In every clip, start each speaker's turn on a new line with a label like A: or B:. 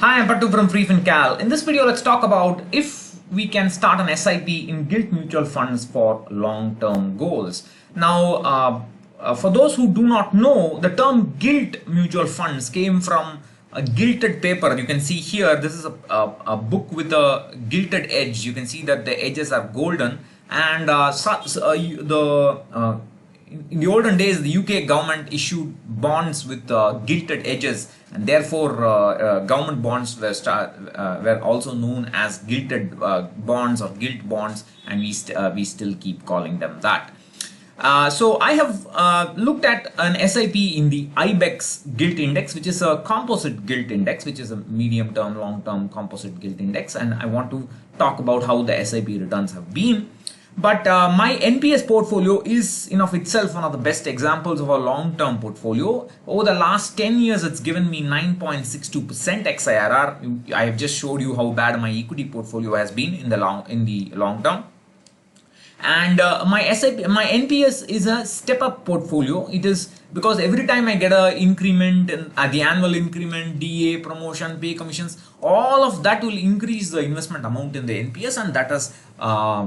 A: Hi, I'm Pattu from freefincal. In this video, let's talk about if we can start an SIP in gilt mutual funds for long-term goals. Now, for those who do not know, the term gilt mutual funds came from a gilded paper. You can see here, this is a book with a gilded edge. You can see that the edges are golden, and in the olden days, the UK government issued bonds with gilded edges, and therefore government bonds were also known as gilded bonds or gilt bonds, and we still keep calling them that. So I have looked at an SIP in the IBEX gilt index, which is a composite gilt index, which is a medium-term, long-term composite gilt index, and I want to talk about how the SIP returns have been. But my NPS portfolio is in of itself one of the best examples of a long-term portfolio. Over the last 10 years, it's given me 9.62% XIRR. I have just showed you how bad my equity portfolio has been in the long term. And my NPS is a step-up portfolio. It is because every time I get a increment, the annual increment, DA, promotion, pay commissions, all of that will increase the investment amount in the NPS, and that has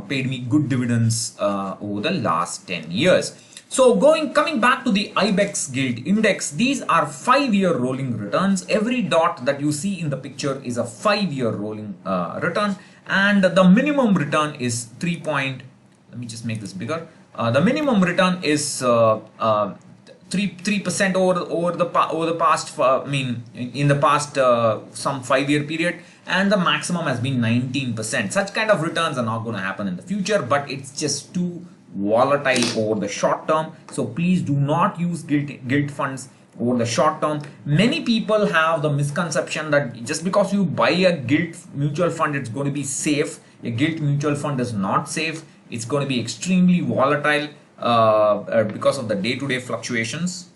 A: paid me good dividends over the last 10 years. So coming back to the IBEX gilt index, these are 5-year rolling returns. Every dot that you see in the picture is a 5-year rolling return, and the minimum return is let me just make this bigger. The minimum return is 3% over the past. In the past some 5-year period, and the maximum has been 19%. Such kind of returns are not going to happen in the future, but it's just too volatile over the short term. So please do not use gilt funds over the short term. Many people have the misconception that just because you buy a gilt mutual fund, it's going to be safe. A gilt mutual fund is not safe. It's going to be extremely volatile because of the day-to-day fluctuations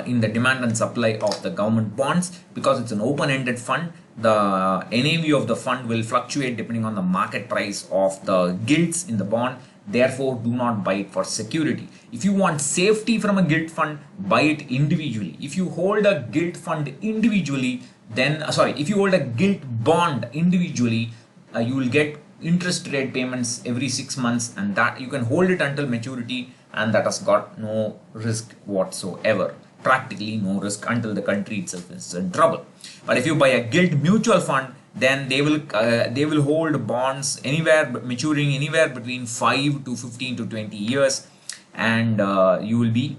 A: in the demand and supply of the government bonds. Because it's an open-ended fund, the NAV of the fund will fluctuate depending on the market price of the gilts in the bond. Therefore, do not buy it for security. If you want safety from a gilt fund, buy it individually. If you hold a gilt fund individually, if you hold a gilt bond individually, you will get interest rate payments every 6 months, and that you can hold it until maturity, and that has got no risk whatsoever. Practically no risk until the country itself is in trouble. But if you buy a gilt mutual fund, then they will hold bonds maturing anywhere between 5 to 15 to 20 years, and you will be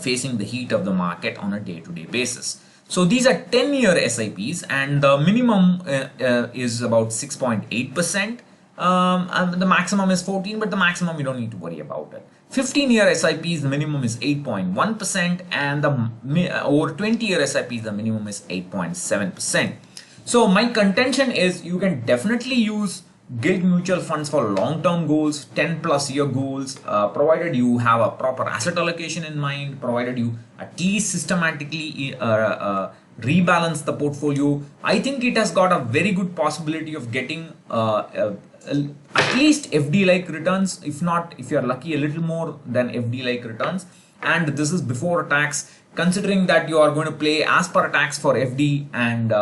A: facing the heat of the market on a day-to-day basis. So these are 10-year SIPs, and the minimum is about 6.8%. The maximum is 14, but the maximum you don't need to worry about it. 15-year SIPs, the minimum is 8.1%, and over 20-year SIPs, the minimum is 8.7%. So my contention is you can definitely use gilt mutual funds for long-term goals, 10+ year goals, provided you have a proper asset allocation in mind, provided you at least systematically rebalance the portfolio. I think it has got a very good possibility of getting at least FD-like returns, if not, if you're lucky, a little more than FD-like returns. And this is before tax, considering that you are going to pay as per tax for FD, and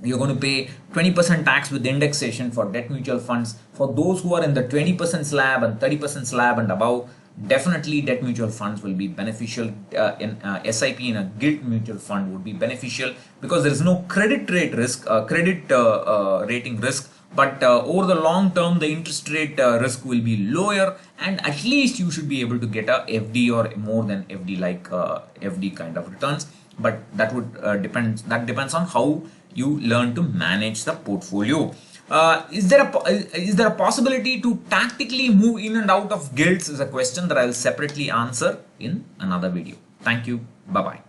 A: you're going to pay 20% tax with indexation for debt mutual funds. For those who are in the 20% slab and 30% slab and above, definitely debt mutual funds will be beneficial. SIP in a gilt mutual fund would be beneficial because there is no credit rate risk, rating risk. But over the long term, the interest rate risk will be lower, and at least you should be able to get a FD or more than FD-like FD kind of returns. But that would depends on how you learn to manage the portfolio. Is there a possibility to tactically move in and out of gilts is a question that I will separately answer in another video. Thank you. Bye-bye.